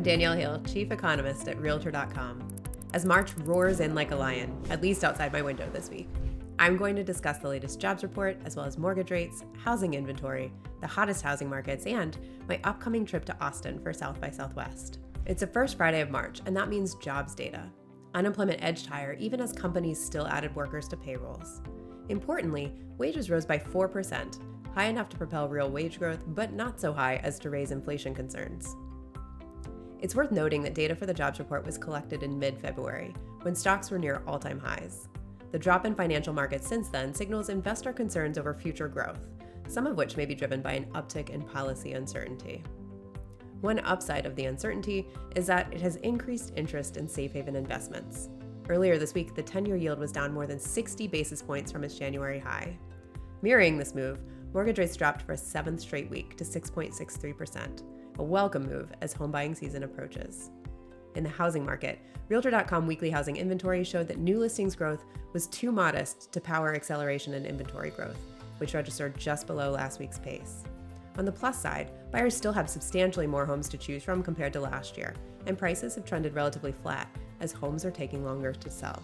Danielle Hale, Chief Economist at Realtor.com. As March roars in like a lion, at least outside my window this week, I'm going to discuss the latest jobs report, as well as mortgage rates, housing inventory, the hottest housing markets, and my upcoming trip to Austin for South by Southwest. It's the first Friday of March, and that means jobs data. Unemployment edged higher even as companies still added workers to payrolls. Importantly, wages rose by 4%, high enough to propel real wage growth, but not so high as to raise inflation concerns. It's worth noting that data for the jobs report was collected in mid-February, when stocks were near all-time highs. The drop in financial markets since then signals investor concerns over future growth, some of which may be driven by an uptick in policy uncertainty. One upside of the uncertainty is that it has increased interest in safe haven investments. Earlier this week, the 10-year yield was down more than 60 basis points from its January high. Mirroring this move, mortgage rates dropped for a seventh straight week to 6.63%, a welcome move as home buying season approaches. In the housing market, Realtor.com weekly housing inventory showed that new listings growth was too modest to power acceleration in inventory growth, which registered just below last week's pace. On the plus side, buyers still have substantially more homes to choose from compared to last year, and prices have trended relatively flat as homes are taking longer to sell.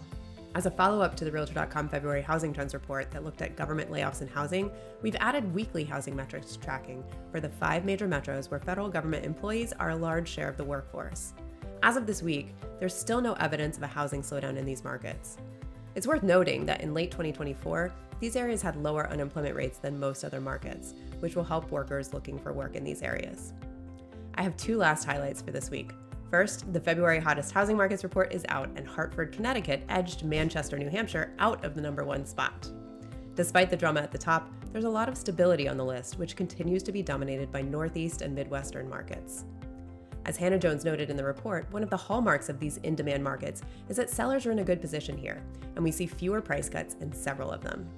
As a follow-up to the Realtor.com February housing trends report that looked at government layoffs in housing, we've added weekly housing metrics tracking for the 5 major metros where federal government employees are a large share of the workforce. As of this week, there's still no evidence of a housing slowdown in these markets. It's worth noting that in late 2024, these areas had lower unemployment rates than most other markets, which will help workers looking for work in these areas. I have two last highlights for this week. First, the February hottest housing markets report is out, and Hartford, Connecticut edged Manchester, New Hampshire out of the number one spot. Despite the drama at the top, there's a lot of stability on the list, which continues to be dominated by Northeast and Midwestern markets. As Hannah Jones noted in the report, one of the hallmarks of these in-demand markets is that sellers are in a good position here, and we see fewer price cuts in several of them.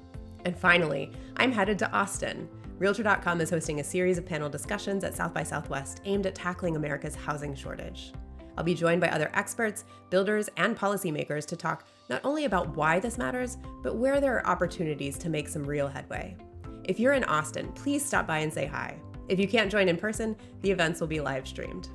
And finally, I'm headed to Austin. Realtor.com is hosting a series of panel discussions at South by Southwest aimed at tackling America's housing shortage. I'll be joined by other experts, builders, and policymakers to talk not only about why this matters, but where there are opportunities to make some real headway. If you're in Austin, please stop by and say hi. If you can't join in person, the events will be live streamed.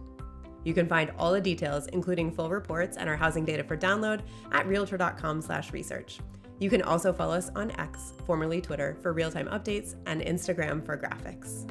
You can find all the details, including full reports and our housing data for download, at Realtor.com/research. You can also follow us on X, formerly Twitter, for real-time updates and Instagram for graphics.